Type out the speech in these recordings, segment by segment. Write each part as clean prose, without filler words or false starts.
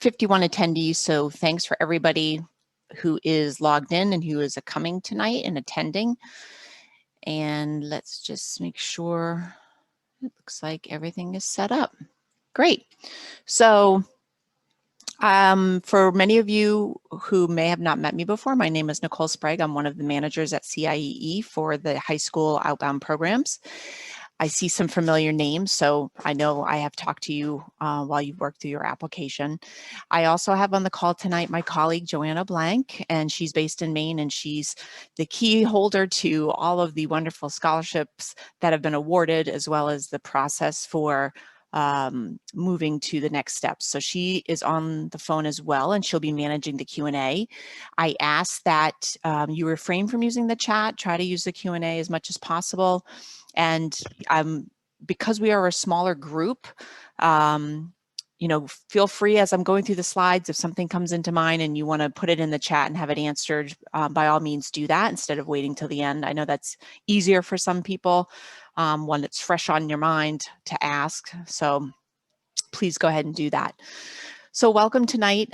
51 attendees, so thanks for everybody who is logged in and who is coming tonight and attending. And let's just make sure it looks like everything is set up. Great. So for many of you who may have not met me before, my name is Nicole Sprague. I'm one of the managers at CIEE for the high school outbound programs. I see some familiar names, so I know I have talked to you while you've worked through your application. I also have on the call tonight my colleague Joanna Blank, and she's based in Maine, and she's the key holder to all of the wonderful scholarships that have been awarded, as well as the process for moving to the next steps. So she is on the phone as well, and she'll be managing the Q&A. I ask that you refrain from using the chat, try to use the Q&A as much as possible. And because we are a smaller group, you know, feel free as I'm going through the slides, if something comes into mind and you want to put it in the chat and have it answered, by all means do that instead of waiting till the end. I know that's easier for some people, one that's fresh on your mind to ask. So please go ahead and do that. So welcome tonight,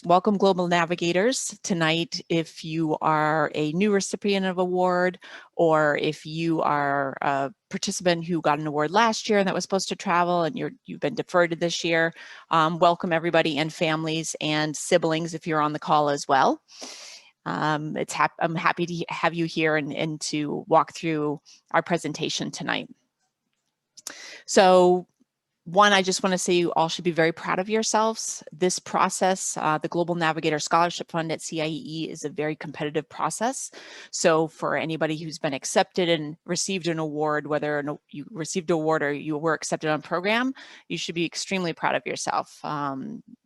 welcome Global Navigators tonight. If you are a new recipient of award, or if you are a participant who got an award last year and that was supposed to travel and you've been deferred to this year, welcome everybody, and families and siblings if you're on the call as well. I'm happy to have you here and to walk through our presentation tonight. So one, I just want to say you all should be very proud of yourselves. This process, the Global Navigator Scholarship Fund at CIEE, is a very competitive process. So for anybody who's been accepted and received an award, whether you received an award or you were accepted on program, you should be extremely proud of yourself.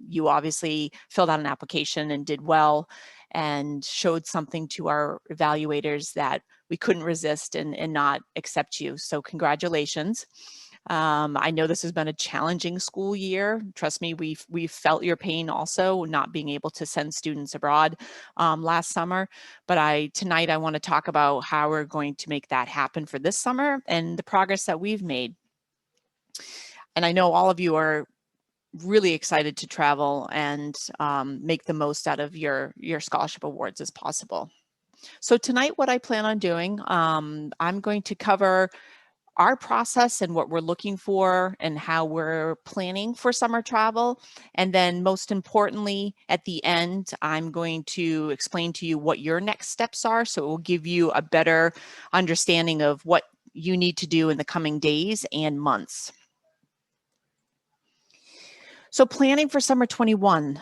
You obviously filled out an application and did well and showed something to our evaluators that we couldn't resist and not accept you. So congratulations. I know this has been a challenging school year. Trust me, we've felt your pain also, not being able to send students abroad last summer. But tonight I want to talk about how we're going to make that happen for this summer and the progress that we've made. And I know all of you are really excited to travel and make the most out of your scholarship awards as possible. So tonight what I plan on doing, I'm going to cover our process and what we're looking for and how we're planning for summer travel. And then most importantly, at the end, I'm going to explain to you what your next steps are. So it will give you a better understanding of what you need to do in the coming days and months. So planning for summer 21,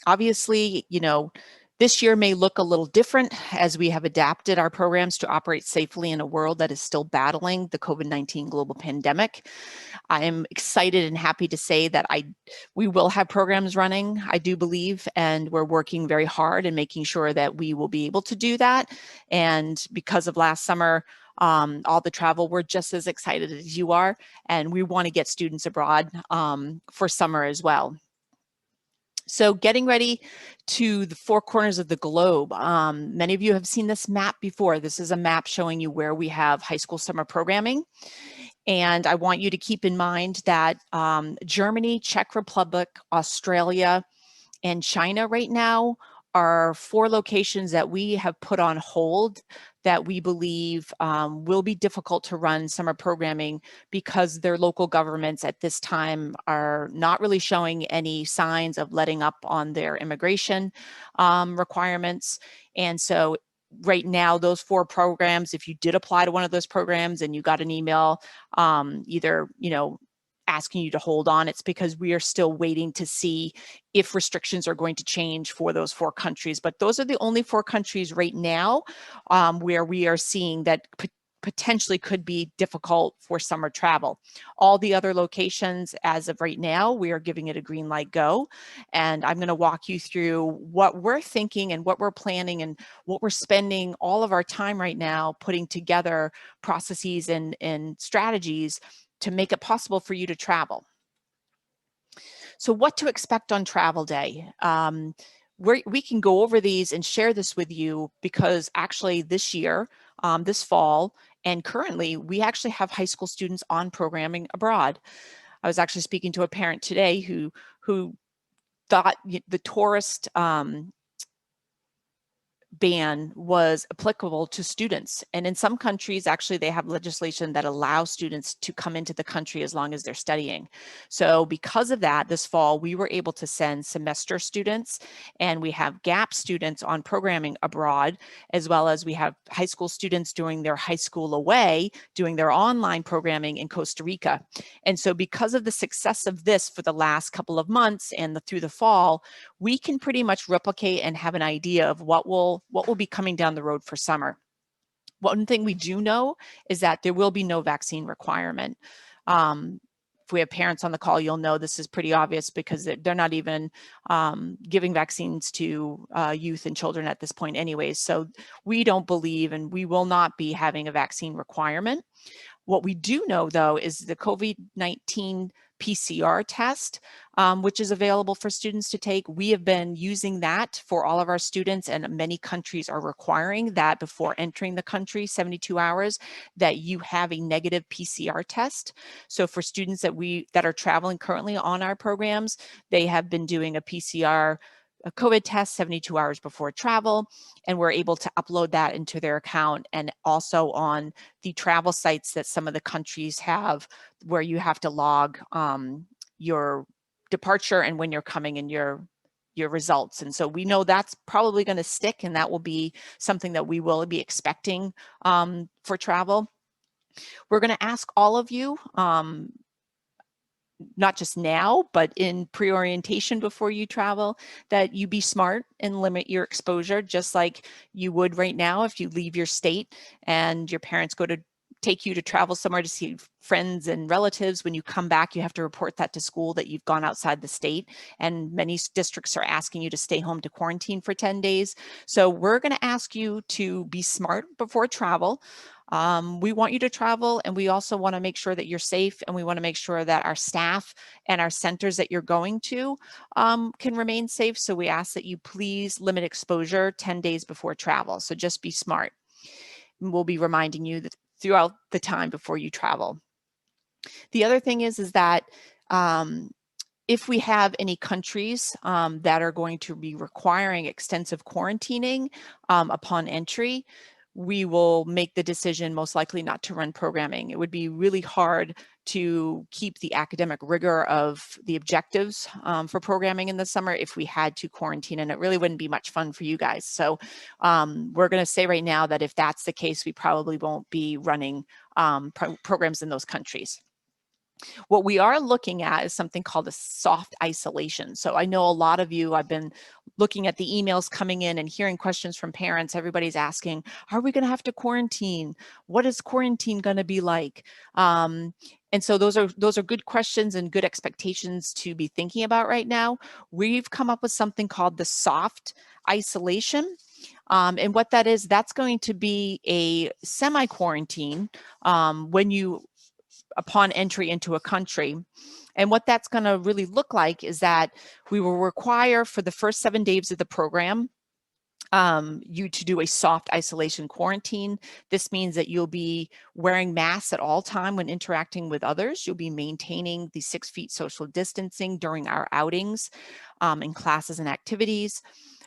obviously, you know, this year may look a little different as we have adapted our programs to operate safely in a world that is still battling the COVID-19 global pandemic. I am excited and happy to say that we will have programs running, I do believe, and we're working very hard and making sure that we will be able to do that. And because of last summer, all the travel, we're just as excited as you are, and we want to get students abroad for summer as well. So getting ready to the four corners of the globe. Many of you have seen this map before. This is a map showing you where we have high school summer programming. And I want you to keep in mind that Germany, Czech Republic, Australia, and China right now are 4 locations that we have put on hold that we believe will be difficult to run summer programming because their local governments at this time are not really showing any signs of letting up on their immigration requirements. And so right now, those 4 programs, if you did apply to one of those programs and you got an email, either, you know, asking you to hold on, it's because we are still waiting to see if restrictions are going to change for those 4 countries. But those are the only 4 countries right now where we are seeing that potentially could be difficult for summer travel. All the other locations, as of right now, we are giving it a green light go. And I'm going to walk you through what we're thinking and what we're planning and what we're spending all of our time right now putting together processes and strategies to make it possible for you to travel. So what to expect on travel day? We can go over these and share this with you because actually this year, this fall, and currently we actually have high school students on programming abroad. I was actually speaking to a parent today who thought the tourist ban was applicable to students. And in some countries, actually, they have legislation that allows students to come into the country as long as they're studying. So because of that, this fall, we were able to send semester students, and we have gap students on programming abroad, as well as we have high school students doing their high school away, doing their online programming in Costa Rica. And so because of the success of this for the last couple of months and through the fall, we can pretty much replicate and have an idea of what will be coming down the road for summer. One thing we do know is that there will be no vaccine requirement. If we have parents on the call, you'll know this is pretty obvious because they're not even giving vaccines to youth and children at this point anyways. So we don't believe, and we will not be having a vaccine requirement. What we do know, though, is the COVID-19 PCR test, which is available for students to take. We have been using that for all of our students, and many countries are requiring that before entering the country, 72 hours, that you have a negative PCR test. So for students that are traveling currently on our programs, they have been doing a COVID test 72 hours before travel, and we're able to upload that into their account, and also on the travel sites that some of the countries have where you have to log your departure and when you're coming and your results. And so we know that's probably going to stick, and that will be something that we will be expecting for travel. We're going to ask all of you, not just now, but in pre-orientation before you travel, that you be smart and limit your exposure, just like you would right now if you leave your state and your parents go to take you to travel somewhere to see friends and relatives. When you come back, you have to report that to school that you've gone outside the state, and many districts are asking you to stay home to quarantine for 10 days. So we're going to ask you to be smart before travel. We want you to travel, and we also want to make sure that you're safe, and we want to make sure that our staff and our centers that you're going to can remain safe. So we ask that you please limit exposure 10 days before travel. So just be smart. We'll be reminding you that throughout the time before you travel. The other thing is that if we have any countries that are going to be requiring extensive quarantining upon entry, we will make the decision most likely not to run programming. It would be really hard to keep the academic rigor of the objectives for programming in the summer if we had to quarantine, and it really wouldn't be much fun for you guys. So we're going to say right now that if that's the case, we probably won't be running programs in those countries. What we are looking at is something called a soft isolation. So I know a lot of you, I've been looking at the emails coming in and hearing questions from parents. Everybody's asking, are we going to have to quarantine? What is quarantine going to be like? And so those are good questions and good expectations to be thinking about right now. We've come up with something called the soft isolation. And what that is, that's going to be a semi-quarantine upon entry into a country. And what that's going to really look like is that we will require for the first 7 days of the program you to do a soft isolation quarantine. This means that you'll be wearing masks at all time when interacting with others. You'll be maintaining the 6 feet social distancing during our outings in classes and activities.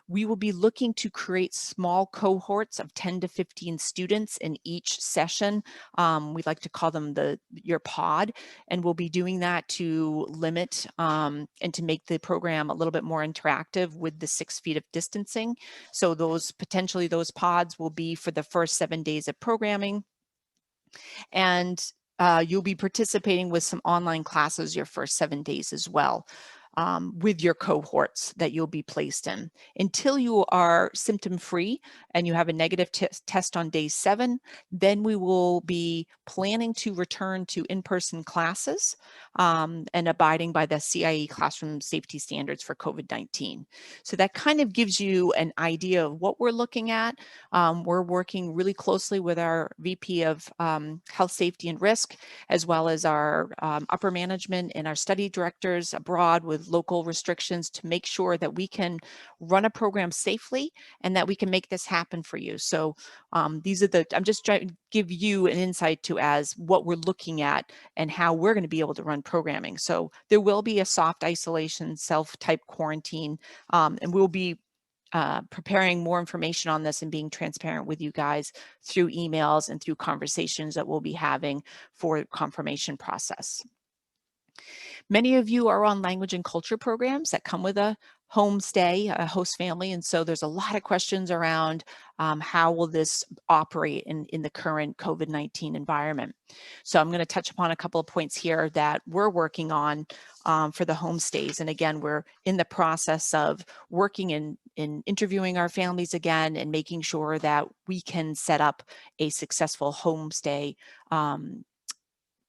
We will be looking to create small cohorts of 10 to 15 students in each session. We like to call them your pod, and we'll be doing that to limit and to make the program a little bit more interactive with the 6 feet of distancing. So potentially those pods will be for the first 7 days of programming. And you'll be participating with some online classes your first 7 days as well. With your cohorts that you'll be placed in. Until you are symptom-free and you have a negative test on day 7, then we will be planning to return to in-person classes and abiding by the CIE classroom safety standards for COVID-19. So that kind of gives you an idea of what we're looking at. We're working really closely with our VP of Health, Safety, and Risk, as well as our upper management and our study directors abroad with with local restrictions to make sure that we can run a program safely and that we can make this happen for you. So these are I'm just trying to give you an insight to as what we're looking at and how we're going to be able to run programming. So there will be a soft isolation, self-type quarantine, and we'll be preparing more information on this and being transparent with you guys through emails and through conversations that we'll be having for the confirmation process. Many of you are on language and culture programs that come with a homestay, a host family, and so there's a lot of questions around how will this operate in the current COVID-19 environment. So I'm going to touch upon a couple of points here that we're working on for the homestays. And again, we're in the process of working in interviewing our families again and making sure that we can set up a successful homestay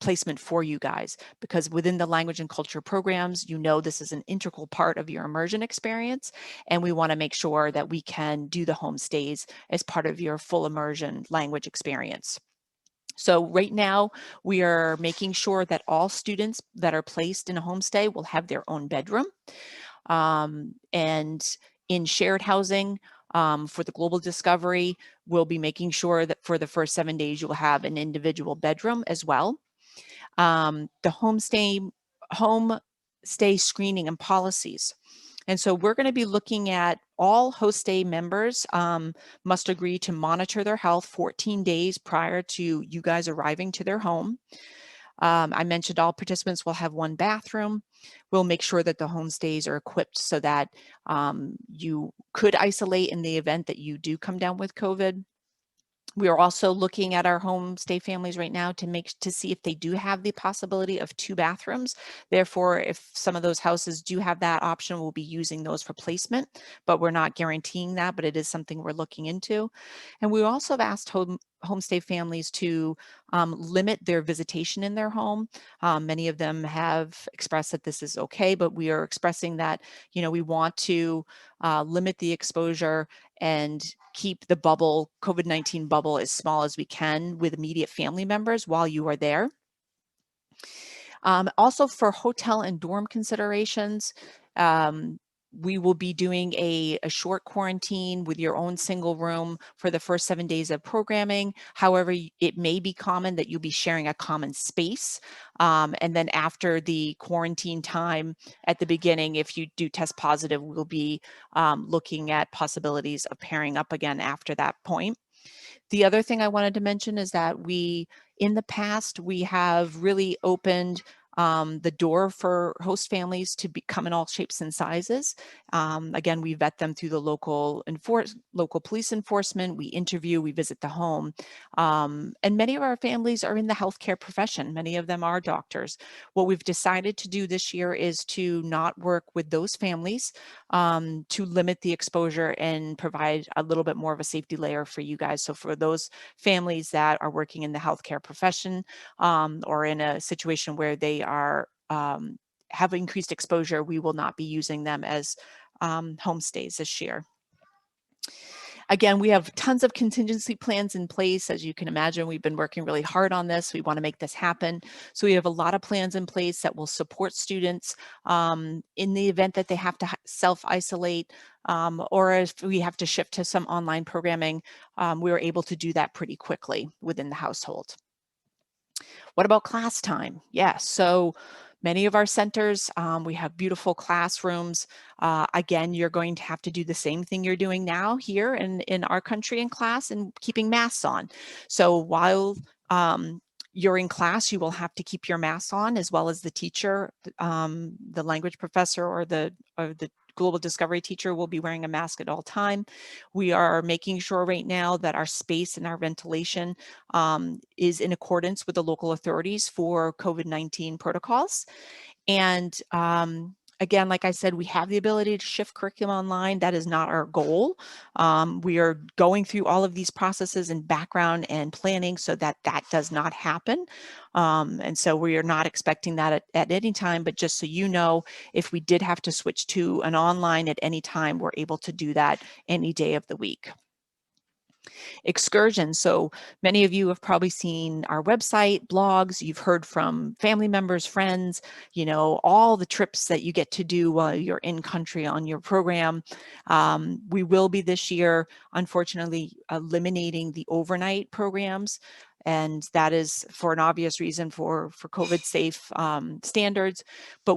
placement for you guys, because within the language and culture programs, you know, this is an integral part of your immersion experience, and we want to make sure that we can do the homestays as part of your full immersion language experience. So right now, we are making sure that all students that are placed in a homestay will have their own bedroom. And in shared housing, for the global discovery, we'll be making sure that for the first 7 days, you'll have an individual bedroom as well. The homestay screening and policies. And so we're going to be looking at all host stay members must agree to monitor their health 14 days prior to you guys arriving to their home. I mentioned all participants will have one bathroom. We'll make sure that the homestays are equipped so that you could isolate in the event that you do come down with COVID. We are also looking at our homestay families right now to see if they do have the possibility of 2 bathrooms. Therefore, if some of those houses do have that option, we'll be using those for placement, but we're not guaranteeing that, but it is something we're looking into. And we also have asked homestay families to limit their visitation in their home. Many of them have expressed that this is okay, but we are expressing that, you know, we want to limit the exposure and keep the bubble, COVID-19 bubble, as small as we can with immediate family members while you are there. Also for hotel and dorm considerations, we will be doing a short quarantine with your own single room for the first 7 days of programming. However, it may be common that you'll be sharing a common space. And then after the quarantine time at the beginning, if you do test positive, we'll be looking at possibilities of pairing up again after that point. The other thing I wanted to mention is that in the past, we have really opened the door for host families to come in all shapes and sizes. Again, we vet them through the local police enforcement. We interview, we visit the home. And many of our families are in the healthcare profession. Many of them are doctors. What we've decided to do this year is to not work with those families to limit the exposure and provide a little bit more of a safety layer for you guys. So for those families that are working in the healthcare profession or in a situation where they are have increased exposure, we will not be using them as homestays this year. Again, we have tons of contingency plans in place. As you can imagine, we've been working really hard on this. We want to make this happen. So we have a lot of plans in place that will support students in the event that they have to self-isolate or if we have to shift to some online programming, we were able to do that pretty quickly within the household. What about class time? Yes, so many of our centers, we have beautiful classrooms. Again, you're going to have to do the same thing you're doing now here in our country in class and keeping masks on. So while you're in class, you will have to keep your mask on, as well as the teacher, the language professor or the global discovery teacher will be wearing a mask at all time. We are making sure right now that our space and our ventilation is in accordance with the local authorities for COVID-19 protocols. And again, like I said, we have the ability to shift curriculum online. That is not our goal. We are going through all of these processes in background and planning so that that does not happen. And so we are not expecting that at any time, but just so you know, if we did have to switch to an online at any time, we're able to do that any day of the week. Excursions. So many of you have probably seen our website, blogs, you've heard from family members, friends, you know, all the trips that you get to do while you're in country on your program. We will be this year, unfortunately, eliminating the overnight programs. And that is for an obvious reason for COVID safe standards. But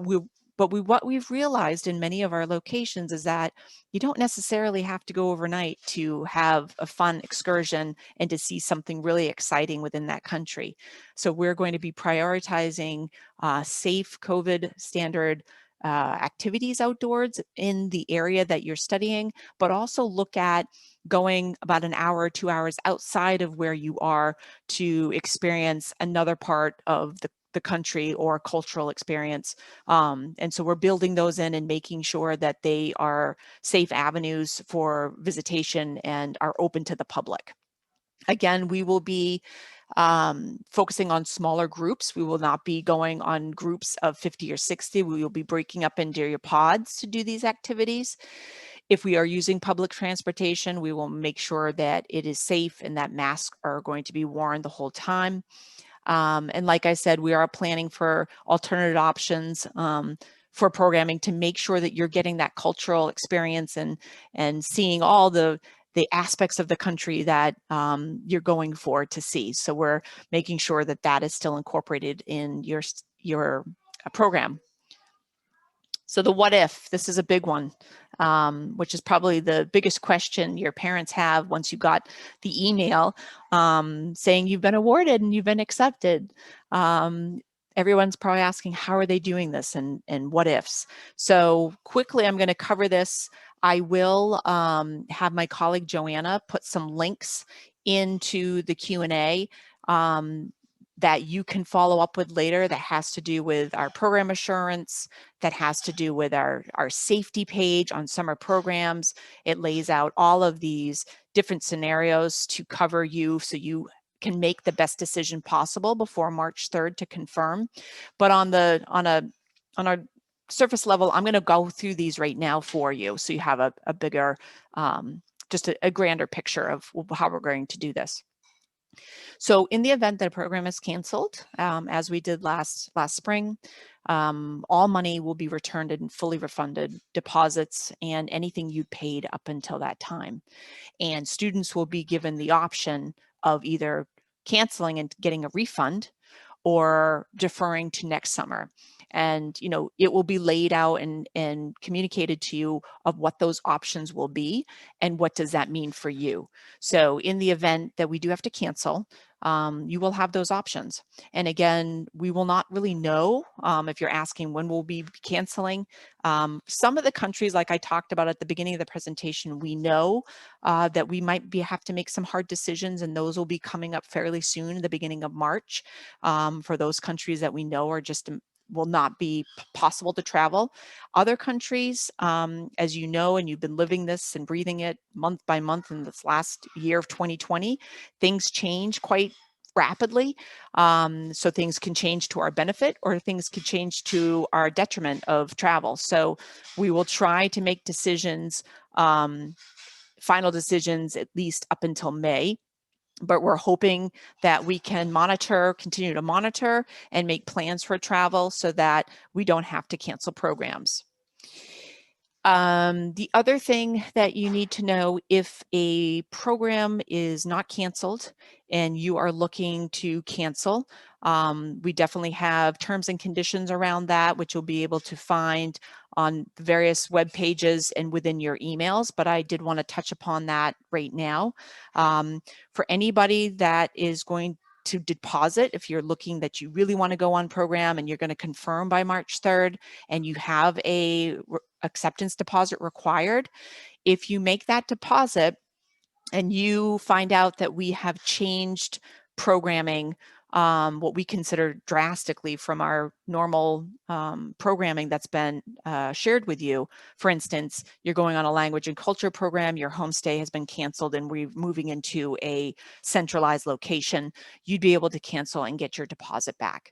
what we've realized in many of our locations is that you don't necessarily have to go overnight to have a fun excursion and to see something really exciting within that country. So we're going to be prioritizing safe COVID standard activities outdoors in the area that you're studying, but also look at going about an hour or 2 hours outside of where you are to experience another part of the country or cultural experience. And so we're building those in and making sure that they are safe avenues for visitation and are open to the public. Again, we will be focusing on smaller groups. We will not be going on groups of 50 or 60. We will be breaking up into your pods to do these activities. If we are using public transportation, we will make sure that it is safe and that masks are going to be worn the whole time. And like I said, we are planning for alternative options for programming to make sure that you're getting that cultural experience and seeing all the aspects of the country that you're going for to see. So we're making sure that that is still incorporated in your program. So the what if, this is a big one, which is probably the biggest question your parents have once you got the email saying you've been awarded and you've been accepted. Everyone's probably asking, how are they doing this and what ifs? So quickly, I'm going to cover this. I will have my colleague Joanna put some links into the Q&A that you can follow up with later that has to do with our program assurance, that has to do with our safety page on summer programs. It lays out all of these different scenarios to cover you so you can make the best decision possible before March 3rd to confirm. But on a surface level, I'm going to go through these right now for you so you have a bigger, just a grander picture of how we're going to do this. So in the event that a program is canceled, as we did last spring, all money will be returned and fully refunded, deposits and anything you paid up until that time. And students will be given the option of either canceling and getting a refund or deferring to next summer. And, you know, it will be laid out and communicated to you of what those options will be and what does that mean for you. So in the event that we do have to cancel, you will have those options. And again, we will not really know if you're asking when we'll be canceling. Some of the countries, like I talked about at the beginning of the presentation, we know that we might have to make some hard decisions, and those will be coming up fairly soon, the beginning of March, for those countries that we know are just will not be possible to travel. Other countries, as you know, and you've been living this and breathing it month by month in this last year of 2020, things change quite rapidly. So things can change to our benefit or things could change to our detriment of travel. So we will try to make decisions, final decisions, at least up until May. But we're hoping that we can continue to monitor and make plans for travel so that we don't have to cancel programs. The other thing that you need to know, if a program is not canceled and you are looking to cancel, we definitely have terms and conditions around that, which you'll be able to find on various web pages and within your emails, but I did want to touch upon that right now. For anybody that is going to deposit, if you're looking that you really want to go on program and you're going to confirm by March 3rd and you have a acceptance deposit required, if you make that deposit and you find out that we have changed programming, what we consider drastically from our normal programming that's been shared with you. For instance, you're going on a language and culture program, your homestay has been canceled and we're moving into a centralized location, you'd be able to cancel and get your deposit back.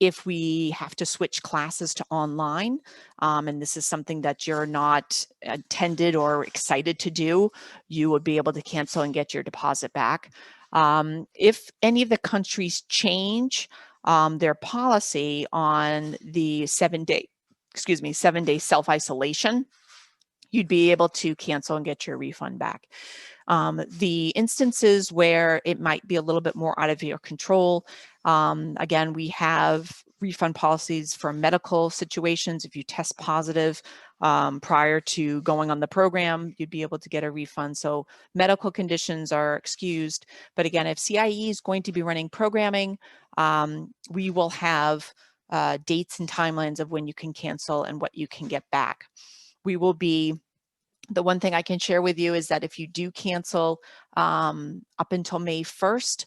If we have to switch classes to online, and this is something that you're not intended or excited to do, you would be able to cancel and get your deposit back. If any of the countries change their policy on the 7-day self-isolation, you'd be able to cancel and get your refund back. The instances where it might be a little bit more out of your control, again, we have refund policies for medical situations. If you test positive prior to going on the program, you'd be able to get a refund. So medical conditions are excused. But again, if CIE is going to be running programming, we will have dates and timelines of when you can cancel and what you can get back. The one thing I can share with you is that if you do cancel up until May 1st,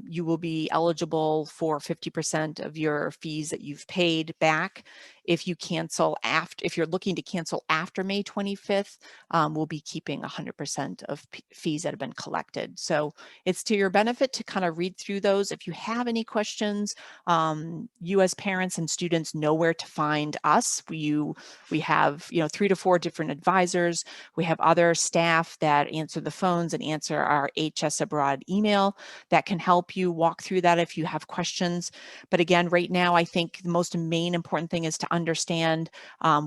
you will be eligible for 50% of your fees that you've paid back. If you're looking to cancel after May 25th, we'll be keeping 100% of fees that have been collected. So it's to your benefit to kind of read through those. If you have any questions, you as parents and students know where to find us. We have 3 to 4 different advisors. We have other staff that answer the phones and answer our HS Abroad email that can help you walk through that if you have questions. But again, right now, I think the main important thing is to understand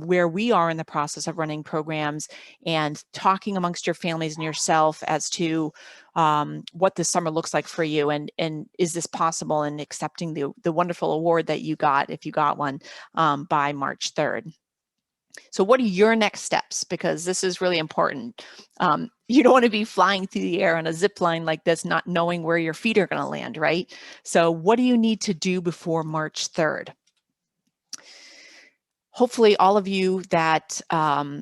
where we are in the process of running programs and talking amongst your families and yourself as to what this summer looks like for you, and is this possible, and accepting the wonderful award that you got, if you got one, by March 3rd. So what are your next steps? Because this is really important. You don't want to be flying through the air on a zip line like this, not knowing where your feet are going to land, right? So what do you need to do before March 3rd? Hopefully all of you that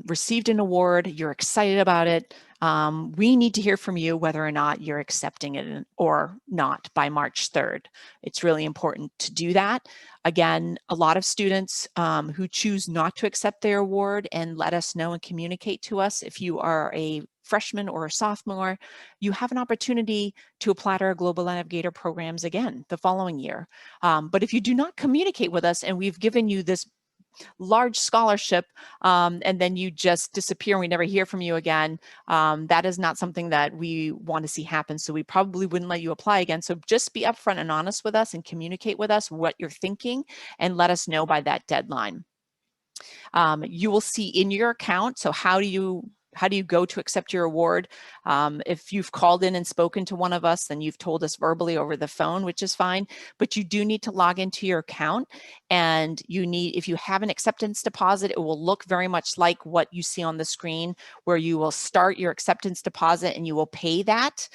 received an award, you're excited about it. We need to hear from you whether or not you're accepting it or not by March 3rd. It's really important to do that. Again, a lot of students who choose not to accept their award and let us know and communicate to us. If you are a freshman or a sophomore, you have an opportunity to apply to our Global Navigator programs again the following year. But if you do not communicate with us and we've given you this large scholarship, and then you just disappear and we never hear from you again, that is not something that we want to see happen. So we probably wouldn't let you apply again. So just be upfront and honest with us and communicate with us what you're thinking and let us know by that deadline. You will see in your account, so how do you go to accept your award? If you've called in and spoken to one of us, then you've told us verbally over the phone, which is fine, but you do need to log into your account, and if you have an acceptance deposit, it will look very much like what you see on the screen, where you will start your acceptance deposit and you will pay that.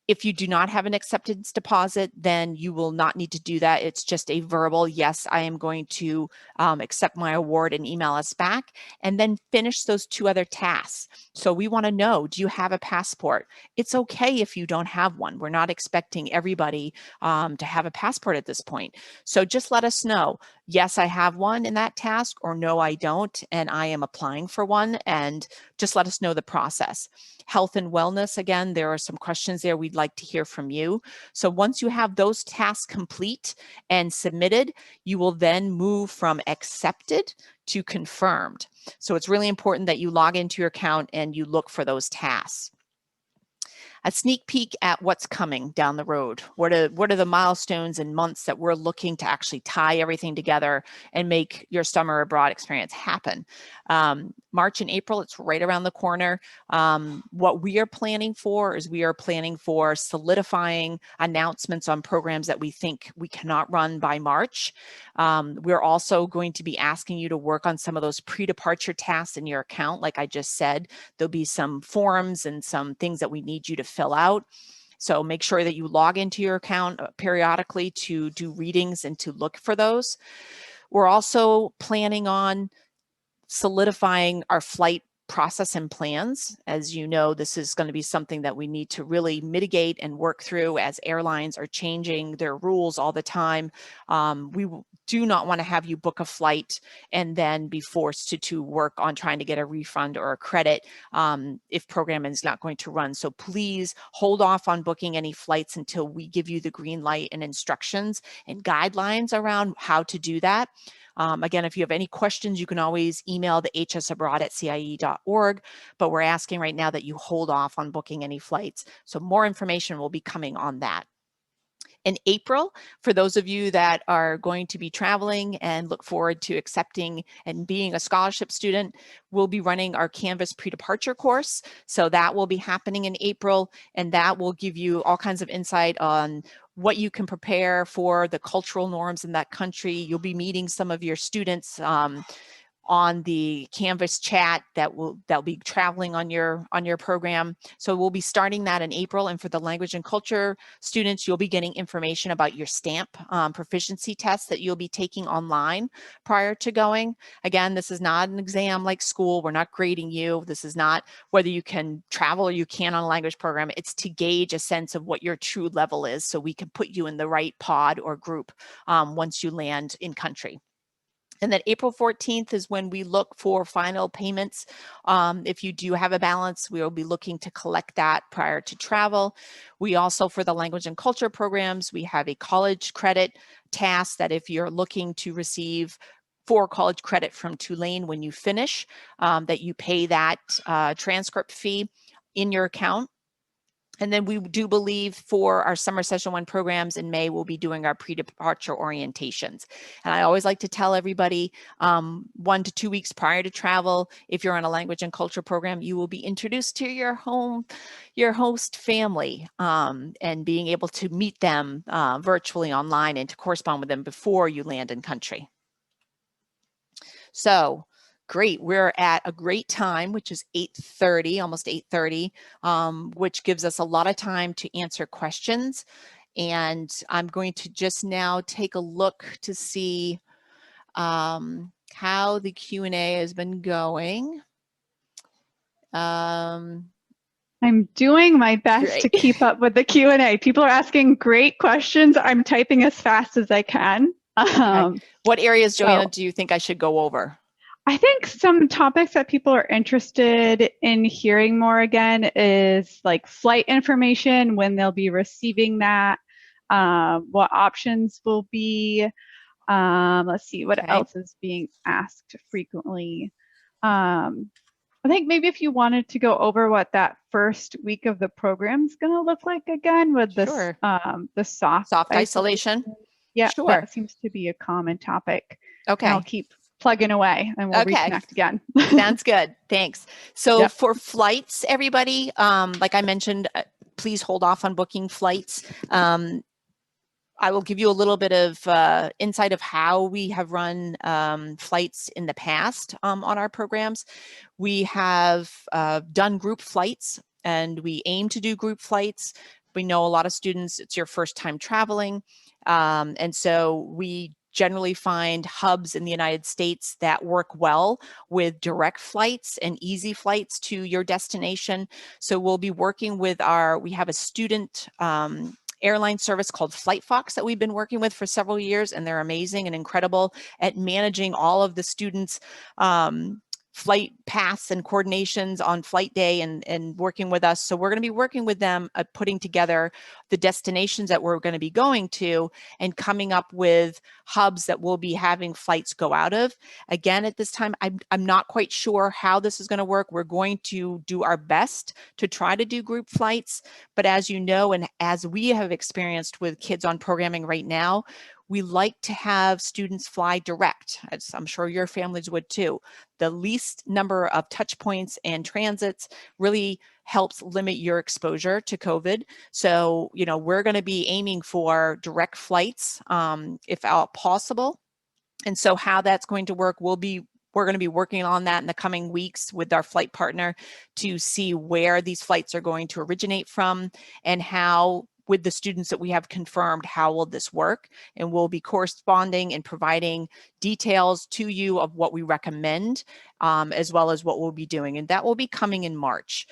If you do not have an acceptance deposit, then you will not need to do that. It's just a verbal, yes, I am going to accept my award, and email us back, and then finish those 2 other tasks. So we want to know, do you have a passport? It's okay if you don't have one. We're not expecting everybody to have a passport at this point. So just let us know, yes, I have one in that task, or no, I don't, and I am applying for one, and just let us know the process. Health and wellness, again, there are some questions there we'd like to hear from you. So once you have those tasks complete and submitted, you will then move from accepted to confirmed. So it's really important that you log into your account and you look for those tasks. A sneak peek at what's coming down the road. What are the milestones and months that we're looking to actually tie everything together and make your summer abroad experience happen? March and April, it's right around the corner. What we are planning for is solidifying announcements on programs that we think we cannot run by March. We're also going to be asking you to work on some of those pre-departure tasks in your account. Like I just said, there'll be some forms and some things that we need you to fill out. So make sure that you log into your account periodically to do readings and to look for those. We're also planning on solidifying our flight process and plans. As you know, this is going to be something that we need to really mitigate and work through as airlines are changing their rules all the time. We do not want to have you book a flight and then be forced to work on trying to get a refund or a credit if programming is not going to run. So please hold off on booking any flights until we give you the green light and instructions and guidelines around how to do that. Again, if you have any questions, you can always email the hsabroad@cie.org, but we're asking right now that you hold off on booking any flights. So more information will be coming on that. In April, for those of you that are going to be traveling and look forward to accepting and being a scholarship student, we'll be running our Canvas pre-departure course. So that will be happening in April, and that will give you all kinds of insight on what you can prepare for the cultural norms in that country. You'll be meeting some of your students on the Canvas chat that'll be traveling on your program. So we'll be starting that in April. And for the language and culture students, you'll be getting information about your STAMP proficiency tests that you'll be taking online prior to going. Again, this is not an exam like school. We're not grading you. This is not whether you can travel or you can on a language program. It's to gauge a sense of what your true level is so we can put you in the right pod or group once you land in country. And then April 14th is when we look for final payments. If you do have a balance, we will be looking to collect that prior to travel. We also, for the language and culture programs, we have a college credit task that if you're looking to receive 4 college credit from Tulane when you finish, that you pay that transcript fee in your account. And then we do believe for our summer session 1 programs in May, we'll be doing our pre-departure orientations. And I always like to tell everybody 1 to 2 weeks prior to travel, if you're on a language and culture program, you will be introduced to your host family and being able to meet them virtually online and to correspond with them before you land in country. So great, we're at a great time, which is 8:30, almost 8:30, which gives us a lot of time to answer questions. And I'm going to just now take a look to see how the Q&A has been going. I'm doing my best to keep up with the Q&A. People are asking great questions. I'm typing as fast as I can. Okay. What areas, Joanna, do you think I should go over? I think some topics that people are interested in hearing more again is like flight information, when they'll be receiving that, what options will be. Let's see, what else is being asked frequently. I think maybe if you wanted to go over what that first week of the program is going to look like again with this, the soft isolation. Yeah, that seems to be a common topic. Okay. And I'll keep plugging away and we'll reconnect again. Sounds good. Thanks. So for flights, everybody, like I mentioned, please hold off on booking flights. I will give you a little bit of insight of how we have run flights in the past on our programs. We have done group flights and we aim to do group flights. We know a lot of students, it's your first time traveling. And so we generally find hubs in the United States that work well with direct flights and easy flights to your destination. So we'll be working with we have a student airline service called FlightFox that we've been working with for several years, and they're amazing and incredible at managing all of the students' flight paths and coordinations on flight day and working with us. So we're going to be working with them at putting together the destinations that we're going to be going to and coming up with hubs that we'll be having flights go out of. Again, at this time, I'm not quite sure how this is going to work. We're going to do our best to try to do group flights. But as you know, and as we have experienced with kids on programming right now, we like to have students fly direct, as I'm sure your families would too. The least number of touch points and transits really helps limit your exposure to COVID. So, you know, we're going to be aiming for direct flights if possible. And so how that's going to work, we're going to be working on that in the coming weeks with our flight partner to see where these flights are going to originate from and how with the students that we have confirmed how will this work, and we'll be corresponding and providing details to you of what we recommend, as well as what we'll be doing, and that will be coming in March.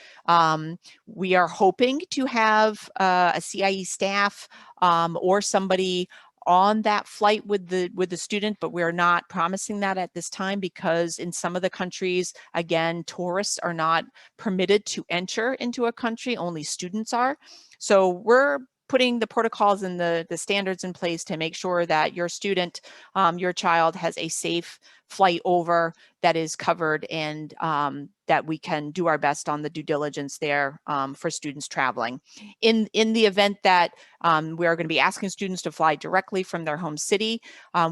We are hoping to have a CIE staff or somebody on that flight with the student, but we're not promising that at this time, because in some of the countries, again, tourists are not permitted to enter into a country, only students are. So we're putting the protocols and the standards in place to make sure that your student, your child, has a safe flight over that is covered, and that we can do our best on the due diligence there for students traveling. In the event that we are going to be asking students to fly directly from their home city,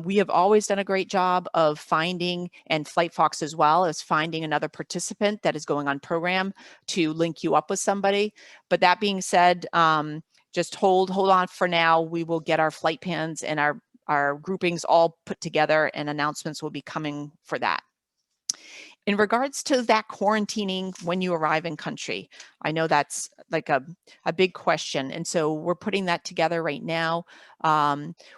we have always done a great job of finding, and FlightFox as well, as finding another participant that is going on program to link you up with somebody. But that being said, just hold on for now. We will get our flight plans and our groupings all put together, and announcements will be coming for that. In regards to that quarantining when you arrive in country, I know that's like a big question. And so we're putting that together right now.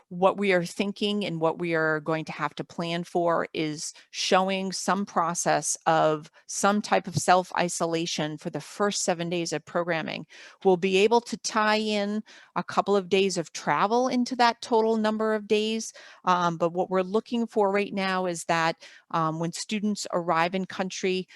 What we are thinking and what we are going to have to plan for is showing some process of some type of self-isolation for the first 7 days of programming. We'll be able to tie in a couple of days of travel into that total number of days. But what we're looking for right now is that when students arrive in country,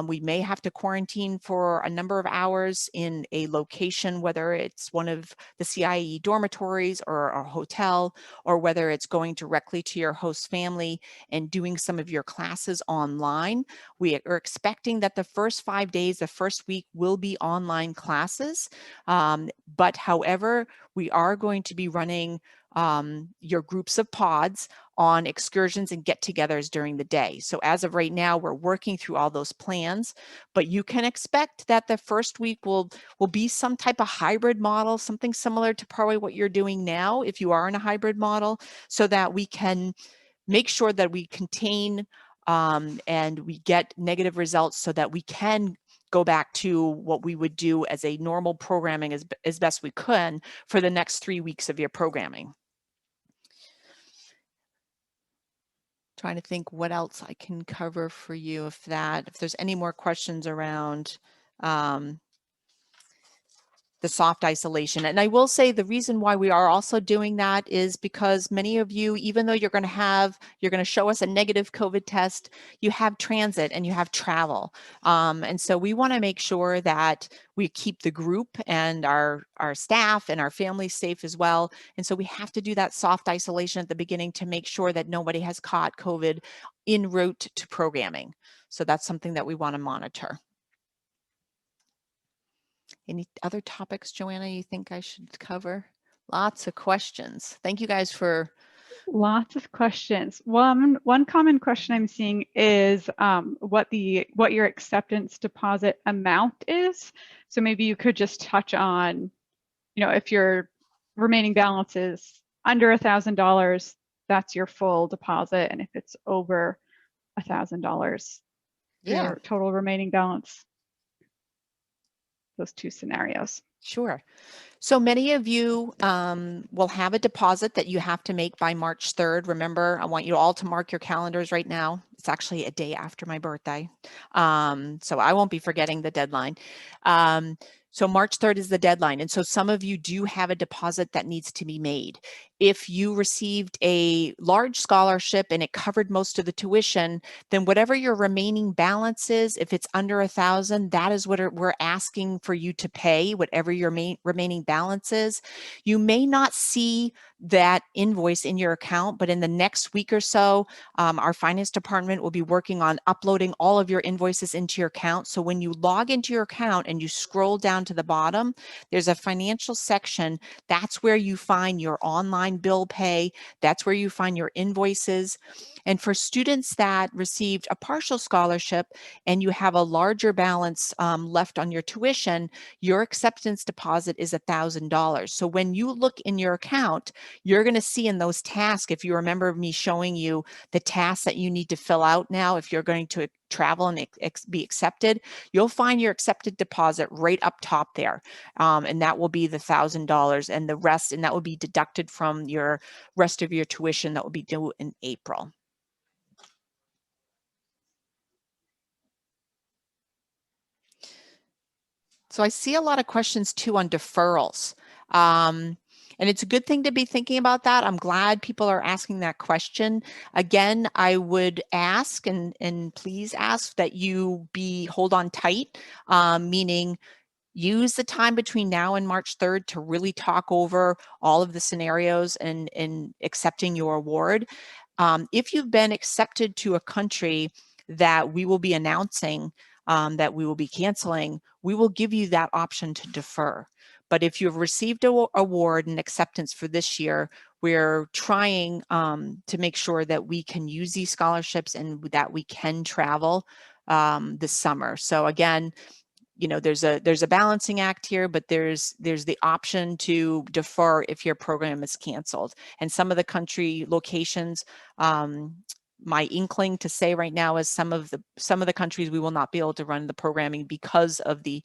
we may have to quarantine for a number of hours in a location, whether it's one of the CIE dormitories or a hotel, or whether it's going directly to your host family and doing some of your classes online. We are expecting that the first 5 days, the first week, will be online classes. But however, we are going to be running your groups of pods on excursions and get-togethers during the day. So as of right now, we're working through all those plans, but you can expect that the first week will be some type of hybrid model, something similar to probably what you're doing now if you are in a hybrid model, so that we can make sure that we contain and we get negative results, so that we can go back to what we would do as a normal programming as best we can for the next 3 weeks of your programming. Trying to think what else I can cover for you if there's any more questions around the soft isolation. And I will say the reason why we are also doing that is because many of you, even though you're going to show us a negative COVID test, you have transit and you have travel. And so we want to make sure that we keep the group and our staff and our families safe as well. And so we have to do that soft isolation at the beginning to make sure that nobody has caught COVID en route to programming. So that's something that we want to monitor. Any other topics, Joanna, you think I should cover? Lots of questions. Thank you guys for... Lots of questions. One common question I'm seeing is what your acceptance deposit amount is. So maybe you could just touch on, if your remaining balance is under $1,000, that's your full deposit, and if it's over $1,000, your total remaining balance. Those two scenarios. Sure. So many of you will have a deposit that you have to make by March 3rd. Remember, I want you all to mark your calendars right now. It's actually a day after my birthday. So I won't be forgetting the deadline. So March 3rd is the deadline. And so some of you do have a deposit that needs to be made. If you received a large scholarship and it covered most of the tuition, then whatever your remaining balance is, if it's under $1,000, that is what we're asking for you to pay, whatever your remaining balance is. You may not see that invoice in your account, but in the next week or so, our finance department will be working on uploading all of your invoices into your account. So when you log into your account and you scroll down to the bottom, there's a financial section. That's where you find your online bill pay. That's where you find your invoices. And for students that received a partial scholarship and you have a larger balance left on your tuition, your acceptance deposit is $1,000. So when you look in your account, you're going to see in those tasks, if you remember me showing you the tasks that you need to fill out now, if you're going to travel and be accepted, you'll find your accepted deposit right up top there. And that will be the $1,000 and the rest, and that will be deducted from your rest of your tuition that will be due in April. So I see a lot of questions too on deferrals. And it's a good thing to be thinking about that. I'm glad people are asking that question. Again, I would ask and please ask that you hold on tight, meaning use the time between now and March 3rd to really talk over all of the scenarios and accepting your award. If you've been accepted to a country that we will be announcing that we will be canceling, we will give you that option to defer. But if you've received an award and acceptance for this year, we're trying to make sure that we can use these scholarships and that we can travel this summer. So again, you know, there's a balancing act here, but there's the option to defer if your program is canceled. And some of the country locations, my inkling to say right now is some of the countries we will not be able to run the programming because of the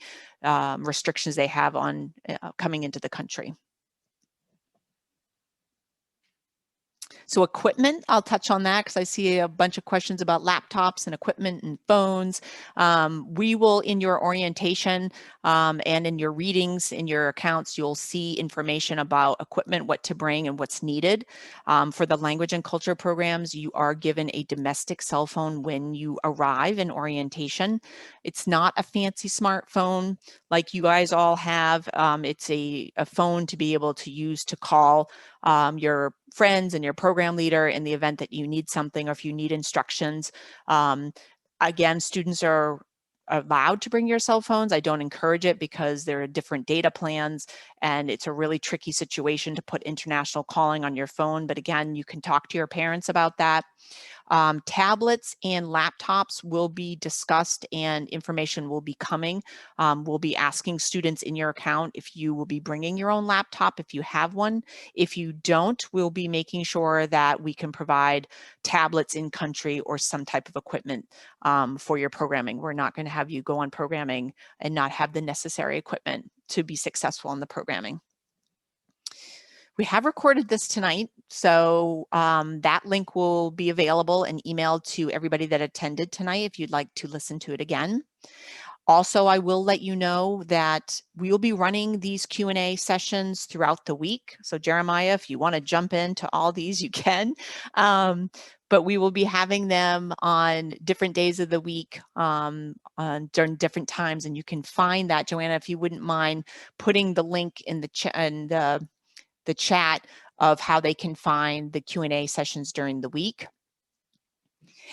restrictions they have on coming into the country. So equipment, I'll touch on that because I see a bunch of questions about laptops and equipment and phones. We will, in your orientation and in your readings, in your accounts, you'll see information about equipment, what to bring and what's needed. For the language and culture programs, you are given a domestic cell phone when you arrive in orientation. It's not a fancy smartphone like you guys all have. It's a phone to be able to use to call your friends and your program leader in the event that you need something or if you need instructions. Again, students are allowed to bring your cell phones. I don't encourage it because there are different data plans and it's a really tricky situation to put international calling on your phone. But again, you can talk to your parents about that. Tablets and laptops will be discussed and information will be coming. We'll be asking students in your account if you will be bringing your own laptop if you have one. If you don't, we'll be making sure that we can provide tablets in country or some type of equipment for your programming. We're not going to have you go on programming and not have the necessary equipment to be successful in the programming. We have recorded this tonight, so that link will be available and emailed to everybody that attended tonight if you'd like to listen to it again. Also, I will let you know that we will be running these Q&A sessions throughout the week. So Jeremiah, if you want to jump into all these, you can. But we will be having them on different days of the week during different times. And you can find that, Joanna, if you wouldn't mind putting the link in the chat of how they can find the Q&A sessions during the week.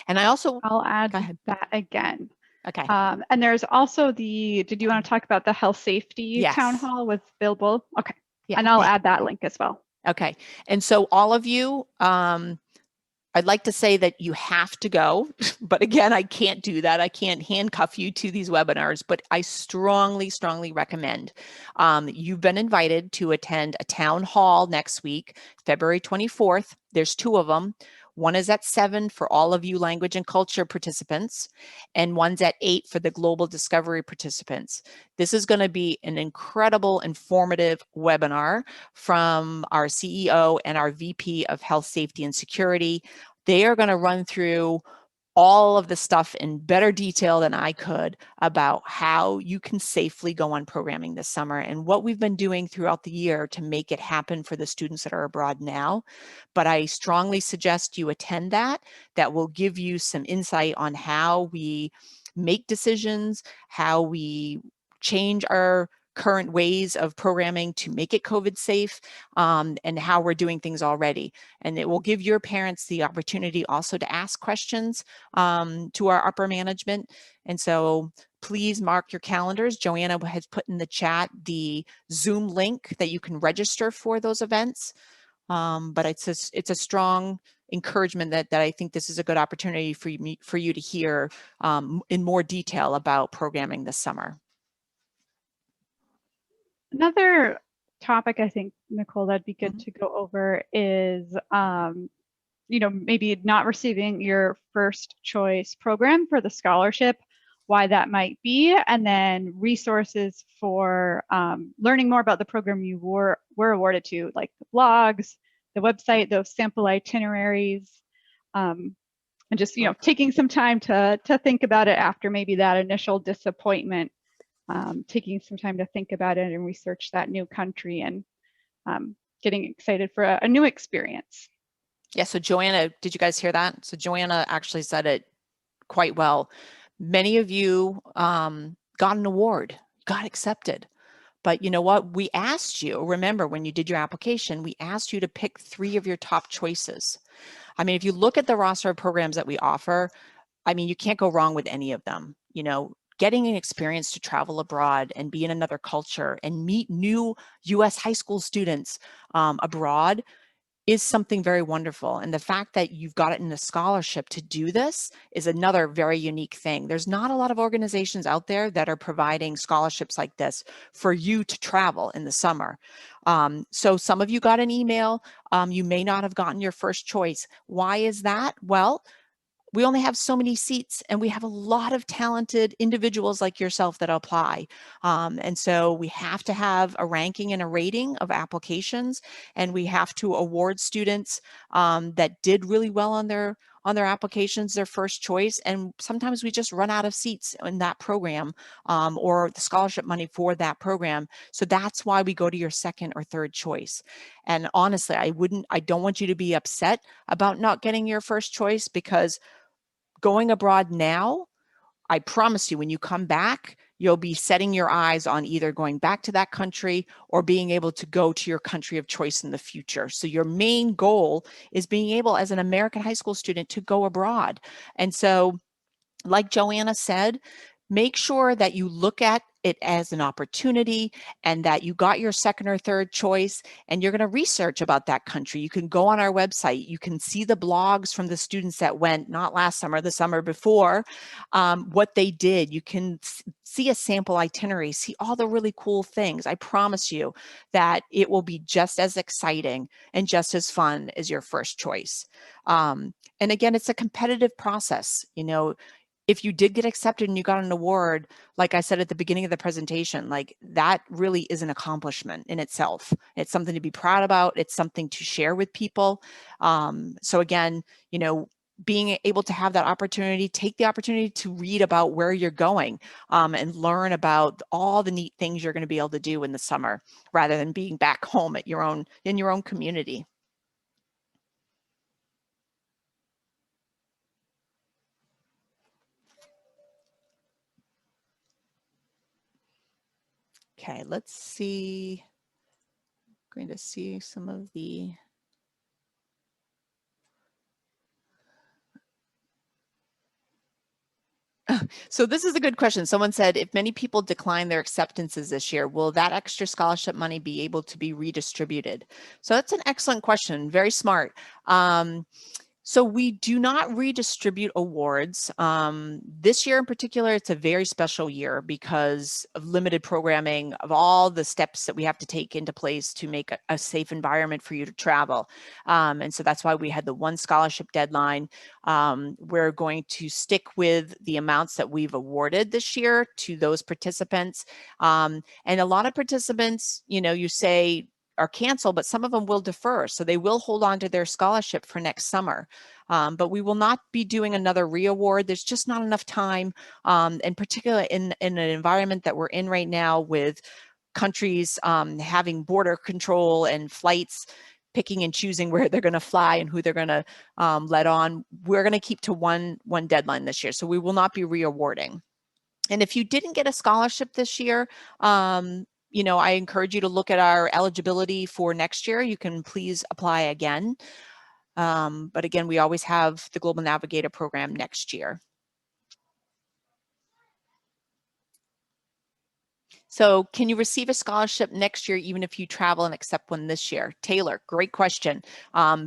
And I'll add that again. Okay. And there's also did you want to talk about the health safety town hall with Bill Bull? Okay. Yeah. And I'll add that link as well. Okay. And so all of you, I'd like to say that you have to go, but again, I can't do that. I can't handcuff you to these webinars, but I strongly, strongly recommend. You've been invited to attend a town hall next week, February 24th. There's 2 of them. One is at 7 for all of you language and culture participants, and one's at 8 for the global discovery participants. This is going to be an incredible, informative webinar from our CEO and our VP of Health, Safety, and Security. They are going to run through all of the stuff in better detail than I could about how you can safely go on programming this summer and what we've been doing throughout the year to make it happen for the students that are abroad now. But I strongly suggest you attend that. That will give you some insight on how we make decisions, how we change our current ways of programming to make it COVID safe, and how we're doing things already. And it will give your parents the opportunity also to ask questions to our upper management. And so please mark your calendars. Joanna has put in the chat the Zoom link that you can register for those events. But it's a strong encouragement that I think this is a good opportunity for you to hear in more detail about programming this summer. Another topic I think, Nicole, that'd be good to go over is maybe not receiving your first choice program for the scholarship, why that might be, and then resources for learning more about the program you were awarded to, like the blogs, the website, those sample itineraries, and just taking some time to think about it after maybe that initial disappointment, taking some time to think about it and research that new country, and getting excited for a new experience. Yeah, so Joanna, did you guys hear that? So Joanna actually said it quite well. Many of you got an award, got accepted. But you know what? We asked you, remember when you did your application, we asked you to pick 3 of your top choices. I mean, if you look at the roster of programs that we offer, I mean, you can't go wrong with any of them. Getting an experience to travel abroad and be in another culture and meet new US high school students abroad is something very wonderful. And the fact that you've got it in a scholarship to do this is another very unique thing. There's not a lot of organizations out there that are providing scholarships like this for you to travel in the summer. So some of you got an email. You may not have gotten your first choice. Why is that? Well, we only have so many seats, and we have a lot of talented individuals like yourself that apply. And so we have to have a ranking and a rating of applications, and we have to award students that did really well on their applications, their first choice. And sometimes we just run out of seats in that program or the scholarship money for that program. So that's why we go to your second or third choice. And honestly, I don't want you to be upset about not getting your first choice, because going abroad now, I promise you, when you come back, you'll be setting your eyes on either going back to that country or being able to go to your country of choice in the future. So your main goal is being able, as an American high school student, to go abroad. And so, like Joanna said, make sure that you look at it as an opportunity and that you got your second or third choice, and you're going to research about that country. You can go on our website. You can see the blogs from the students that went, not last summer, the summer before, what they did. You can see a sample itinerary, see all the really cool things. I promise you that it will be just as exciting and just as fun as your first choice. And again, it's a competitive process. If you did get accepted and you got an award, like I said at the beginning of the presentation, like that really is an accomplishment in itself. It's something to be proud about. It's something to share with people. So again, being able to have that opportunity, take the opportunity to read about where you're going and learn about all the neat things you're going to be able to do in the summer, rather than being back home in your own community. Okay, let's see. I'm going to see some of the. So this is a good question. Someone said, if many people decline their acceptances this year, will that extra scholarship money be able to be redistributed? So that's an excellent question. Very smart. So we do not redistribute awards. This year in particular, it's a very special year because of limited programming, of all the steps that we have to take into place to make a safe environment for you to travel. And so that's why we had the one scholarship deadline. We're going to stick with the amounts that we've awarded this year to those participants. And a lot of participants, you say, are canceled, but some of them will defer. So they will hold on to their scholarship for next summer. But we will not be doing another reaward. There's just not enough time, and particularly in an environment that we're in right now, with countries having border control and flights picking and choosing where they're going to fly and who they're going to let on. We're going to keep to one deadline this year. So we will not be reawarding. And if you didn't get a scholarship this year, I encourage you to look at our eligibility for next year. You can please apply again. But again, we always have the Global Navigator program next year. So can you receive a scholarship next year even if you travel and accept one this year? Taylor, great question,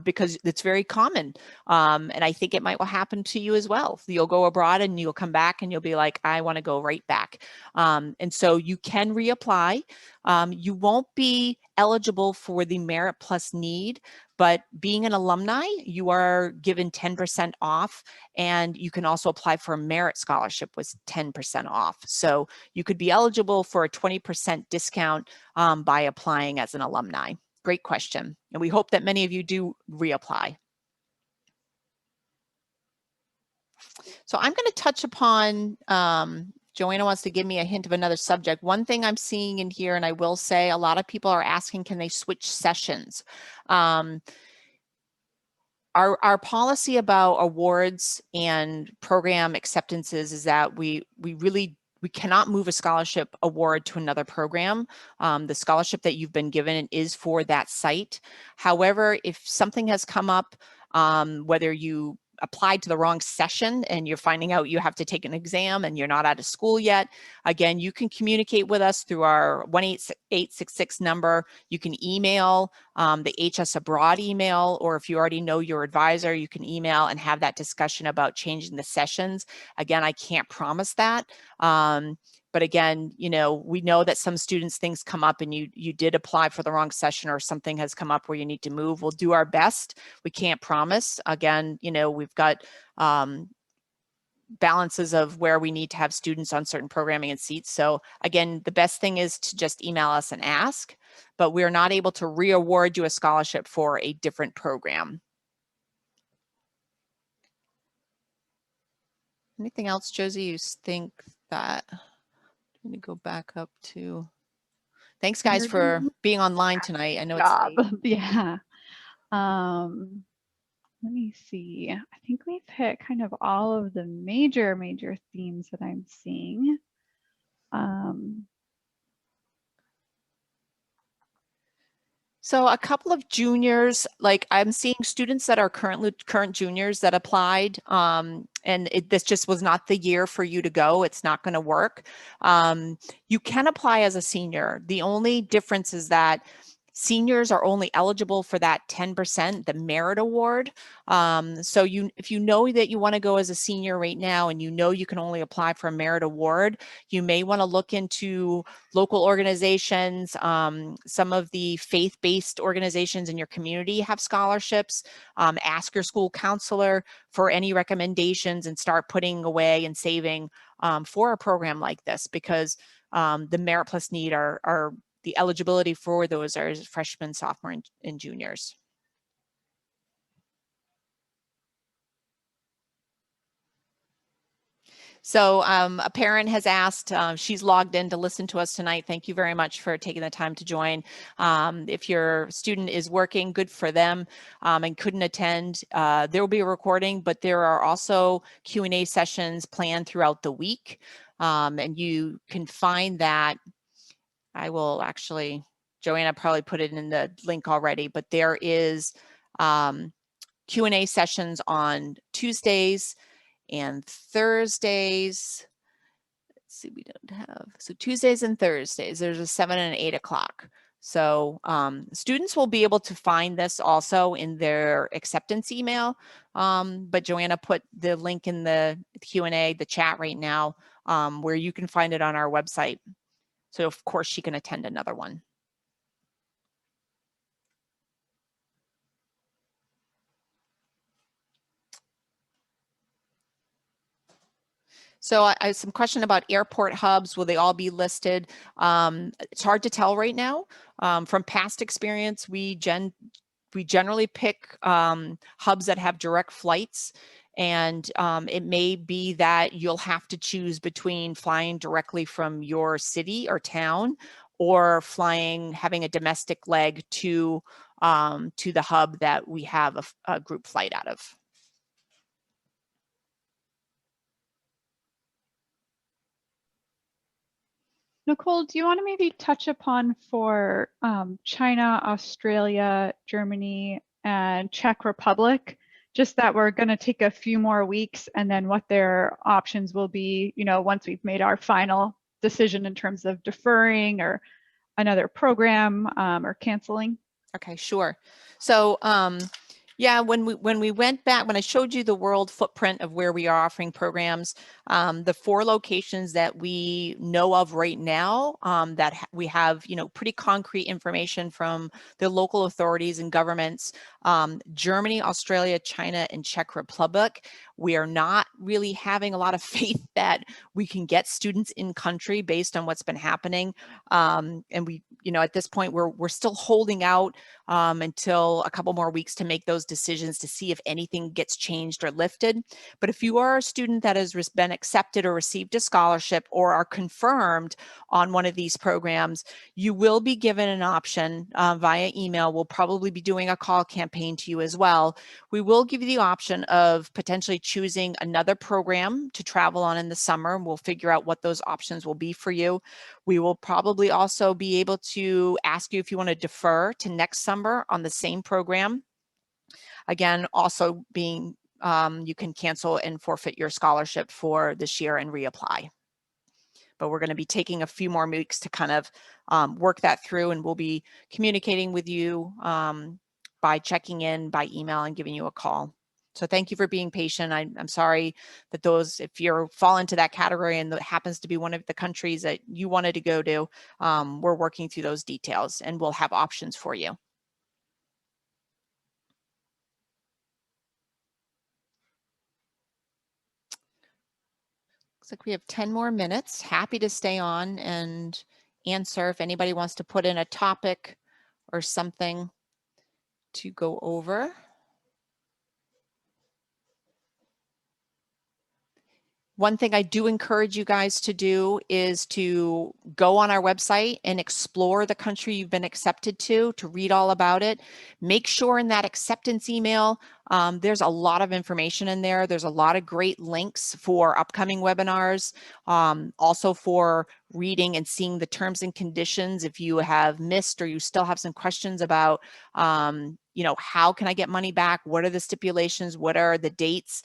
because it's very common. And I think it might happen to you as well. You'll go abroad and you'll come back and you'll be like, I want to go right back. And so you can reapply. You won't be eligible for the Merit Plus Need, but being an alumni, you are given 10% off, and you can also apply for a merit scholarship with 10% off. So you could be eligible for a 20% discount by applying as an alumni. Great question. And we hope that many of you do reapply. So I'm going to touch upon, Joanna wants to give me a hint of another subject. One thing I'm seeing in here, and I will say a lot of people are asking, can they switch sessions? Our policy about awards and program acceptances is that we cannot move a scholarship award to another program. The scholarship that you've been given is for that site. However, if something has come up, whether you applied to the wrong session and you're finding out you have to take an exam and you're not out of school yet, again, you can communicate with us through our 1-866 number. You can email the HS Abroad email, or if you already know your advisor, you can email and have that discussion about changing the sessions. Again, I can't promise that. But again, you know, we know that some students, things come up and you did apply for the wrong session, or something has come up where you need to move. We'll do our best. We can't promise. Again, you know, we've got balances of where we need to have students on certain programming and seats. So again, the best thing is to just email us and ask, but we're not able to re-award you a scholarship for a different program. Anything else, Josie, you think that? I'm going to go back up to, thanks guys for being online tonight. I know it's late. Yeah. Let me see. I think we've hit kind of all of the major themes that I'm seeing. So a couple of juniors, like I'm seeing students that are current juniors that applied, and this just was not the year for you to go. It's not going to work. You can apply as a senior. The only difference is that seniors are only eligible for that 10%, the merit award. So if you know that you want to go as a senior right now and you know you can only apply for a merit award, you may want to look into local organizations. Some of the faith-based organizations in your community have scholarships. Ask your school counselor for any recommendations and start putting away and saving for a program like this, because the Merit Plus Need are the eligibility for those are freshmen, sophomore, and juniors. So a parent has asked, she's logged in to listen to us tonight. Thank you very much for taking the time to join. If your student is working, good for them, and couldn't attend, there will be a recording, but there are also Q&A sessions planned throughout the week. And you can find that. I will actually, Joanna probably put it in the link already, but there is Q&A sessions on Tuesdays and Thursdays. Let's see, we don't have, so Tuesdays and Thursdays, there's a 7 and 8 o'clock. So students will be able to find this also in their acceptance email, but Joanna put the link in the Q&A, the chat right now, where you can find it on our website. So of course she can attend another one. So I have some question about airport hubs. Will they all be listed? It's hard to tell right now. From past experience, we generally pick hubs that have direct flights, and it may be that you'll have to choose between flying directly from your city or town, or having a domestic leg to the hub that we have a group flight out of. Nicole, do you want to maybe touch upon for China, Australia, Germany, and Czech Republic, just that we're going to take a few more weeks, and then what their options will be, you know, once we've made our final decision in terms of deferring or another program or canceling? Okay, sure. So Yeah, when we went back, when I showed you the world footprint of where we are offering programs, the 4 locations that we know of right now, that we have, you know, pretty concrete information from the local authorities and governments, Germany, Australia, China, and Czech Republic. We are not really having a lot of faith that we can get students in country based on what's been happening. And we, you know, at this point, we're still holding out until a couple more weeks to make those decisions to see if anything gets changed or lifted. But if you are a student that has been accepted or received a scholarship or are confirmed on one of these programs, you will be given an option via email. We'll probably be doing a call campaign to you as well. We will give you the option of potentially choosing another program to travel on in the summer. We'll figure out what those options will be for you. We will probably also be able to ask you if you want to defer to next summer on the same program. Again, also being, you can cancel and forfeit your scholarship for this year and reapply. But we're going to be taking a few more weeks to kind of work that through, and we'll be communicating with you by checking in by email and giving you a call. So thank you for being patient. I'm sorry that those, if you fall into that category and that happens to be one of the countries that you wanted to go to, we're working through those details and we'll have options for you. Looks like we have 10 more minutes. Happy to stay on and answer if anybody wants to put in a topic or something to go over. One thing I do encourage you guys to do is to go on our website and explore the country you've been accepted to read all about it. Make sure in that acceptance email, there's a lot of information in there. There's a lot of great links for upcoming webinars, also for reading and seeing the terms and conditions if you have missed or you still have some questions about, you know, how can I get money back? What are the stipulations? What are the dates?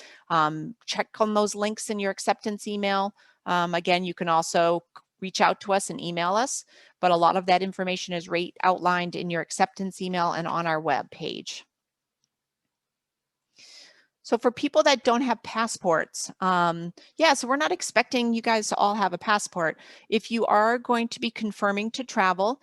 Check on those links in your acceptance email. Again, you can also reach out to us and email us, but a lot of that information is outlined in your acceptance email and on our web page. So for people that don't have passports, yeah, so we're not expecting you guys to all have a passport. If you are going to be confirming to travel,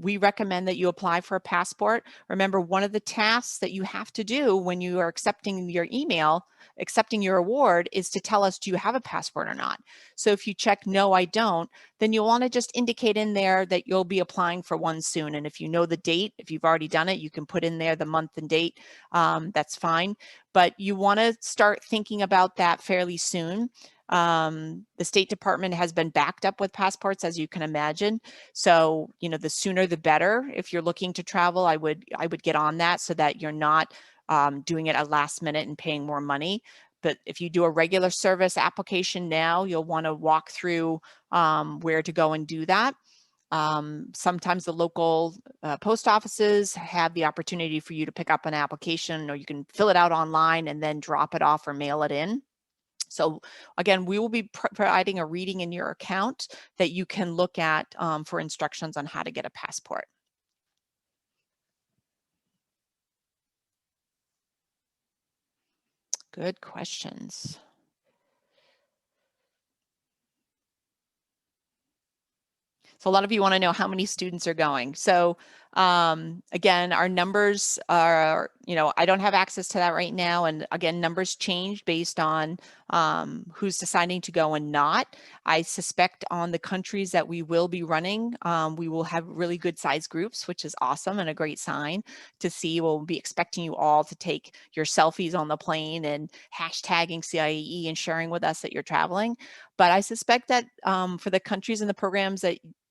we recommend that you apply for a passport. Remember, one of the tasks that you have to do when you are accepting your email, accepting your award, is to tell us, do you have a passport or not? So if you check, no, I don't, then you'll want to just indicate in there that you'll be applying for one soon. And if you know the date, if you've already done it, you can put in there the month and date. That's fine. But you want to start thinking about that fairly soon. The State Department has been backed up with passports, as you can imagine. So, you know, the sooner the better. If you're looking to travel, I would get on that so that you're not doing it at last minute and paying more money. But if you do a regular service application now, you'll want to walk through where to go and do that. Sometimes the local post offices have the opportunity for you to pick up an application, or you can fill it out online and then drop it off or mail it in. So again, we will be providing a reading in your account that you can look at for instructions on how to get a passport. Good questions. So a lot of you want to know how many students are going. So again, our numbers are, you know, I don't have access to that right now. And again, numbers change based on who's deciding to go and not. I suspect on the countries that we will be running, we will have really good size groups, which is awesome and a great sign to see. We'll be expecting you all to take your selfies on the plane and hashtagging CIEE and sharing with us that you're traveling. But I suspect that for the countries and the programs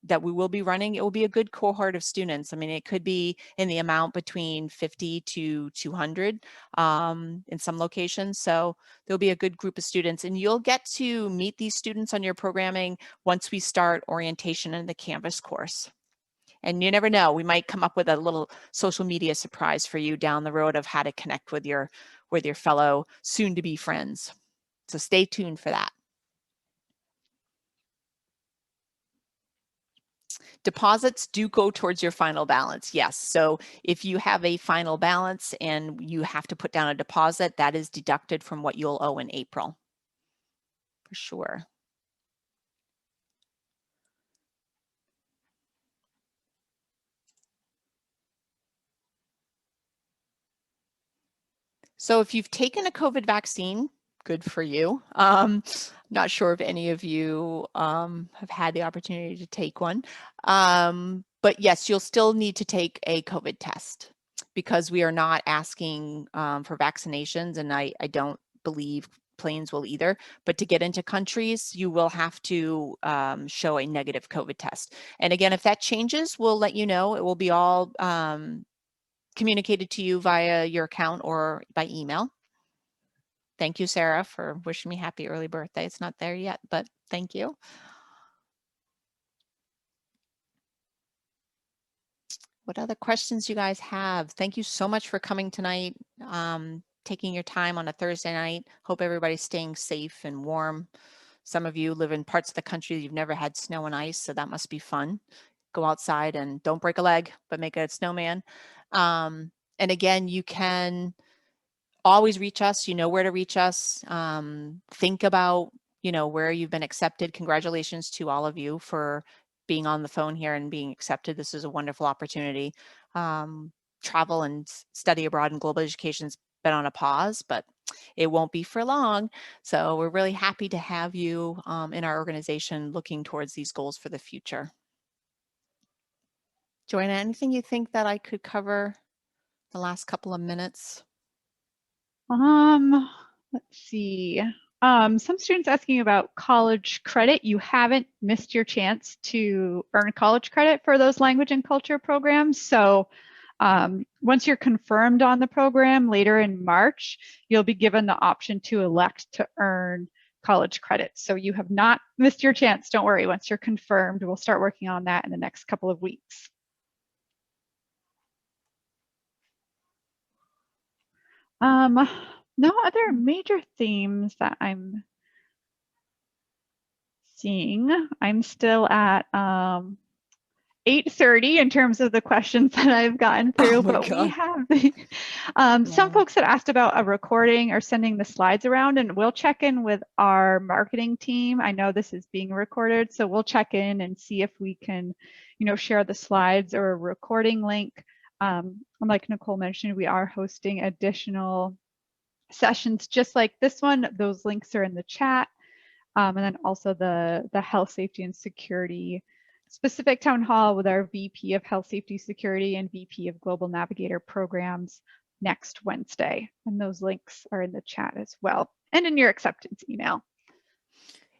that we will be running, it will be a good cohort of students. I mean, it could be in the amount between 50 to 200 in some locations. So there'll be a good group of students, and you'll get to meet these students on your programming once we start orientation in the Canvas course. And you never know, we might come up with a little social media surprise for you down the road of how to connect with your fellow soon-to-be friends. So stay tuned for that. Deposits do go towards your final balance, yes. So if you have a final balance and you have to put down a deposit, that is deducted from what you'll owe in April, for sure. So if you've taken a COVID vaccine, good for you. Not sure if any of you have had the opportunity to take one. But yes, you'll still need to take a COVID test because we are not asking for vaccinations, and I don't believe planes will either. But to get into countries, you will have to show a negative COVID test. And again, if that changes, we'll let you know. It will be all communicated to you via your account or by email. Thank you, Sarah, for wishing me happy early birthday. It's not there yet, but thank you. What other questions you guys have? Thank you so much for coming tonight, taking your time on a Thursday night. Hope everybody's staying safe and warm. Some of you live in parts of the country that you've never had snow and ice, so that must be fun. Go outside and don't break a leg, but make a snowman. And again, you can always reach us. You know where to reach us. Think about, where you've been accepted. Congratulations to all of you for being on the phone here and being accepted. This is a wonderful opportunity. Travel and study abroad and global education's been on a pause, but it won't be for long. So we're really happy to have you in our organization looking towards these goals for the future. Joanna, anything you think that I could cover the last couple of minutes? Let's see. Some students asking about college credit. You haven't missed your chance to earn college credit for those language and culture programs. So once you're confirmed on the program later in March, you'll be given the option to elect to earn college credit. So you have not missed your chance. Don't worry. Once you're confirmed, we'll start working on that in the next couple of weeks. No other major themes that I'm seeing. I'm still at 8:30 in terms of the questions that I've gotten through, but God. We have some folks that asked about a recording or sending the slides around, and we'll check in with our marketing team. I know this is being recorded, so we'll check in and see if we can, share the slides or a recording link. Like Nicole mentioned, we are hosting additional sessions just like this one. Those links are in the chat. And then also the health, safety, and security specific town hall with our VP of Health, Safety, Security and VP of Global Navigator programs next Wednesday. And those links are in the chat as well and in your acceptance email.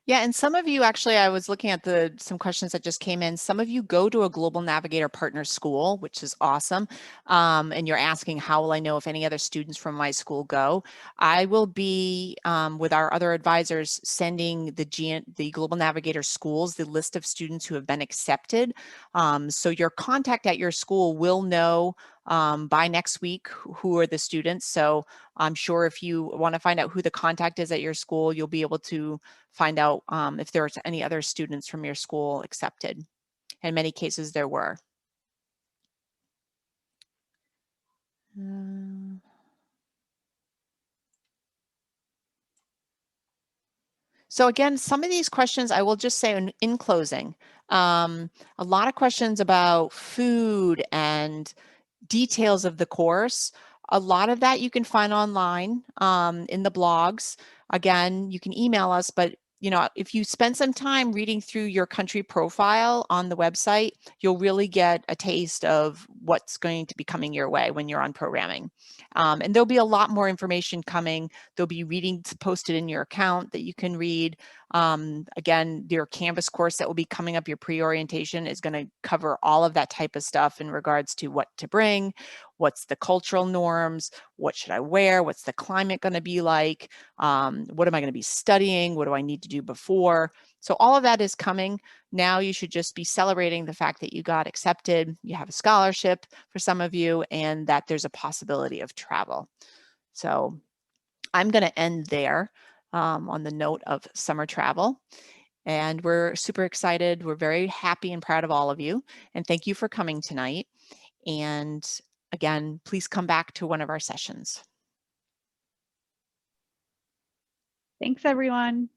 Yeah, and some of you actually, I was looking at some questions that just came in. Some of you go to a Global Navigator Partner School, which is awesome. And you're asking, how will I know if any other students from my school go? I will be, with our other advisors, sending the Global Navigator schools, the list of students who have been accepted. So your contact at your school will know by next week who are the students. So I'm sure if you want to find out who the contact is at your school, you'll be able to find out if there are any other students from your school accepted. In many cases, there were. So again, some of these questions I will just say in closing, a lot of questions about food and details of the course. A lot of that you can find online in the blogs. Again, you can email us, but if you spend some time reading through your country profile on the website, you'll really get a taste of what's going to be coming your way when you're on programming. And there'll be a lot more information coming. There'll be readings posted in your account that you can read. Again, your Canvas course that will be coming up, your pre-orientation, is going to cover all of that type of stuff in regards to what to bring, what's the cultural norms, what should I wear, what's the climate going to be like, what am I going to be studying, what do I need to do before. So all of that is coming. Now you should just be celebrating the fact that you got accepted, you have a scholarship for some of you, and that there's a possibility of travel. So I'm going to end there on the note of summer travel. And we're super excited. We're very happy and proud of all of you. And thank you for coming tonight. And again, please come back to one of our sessions. Thanks, everyone.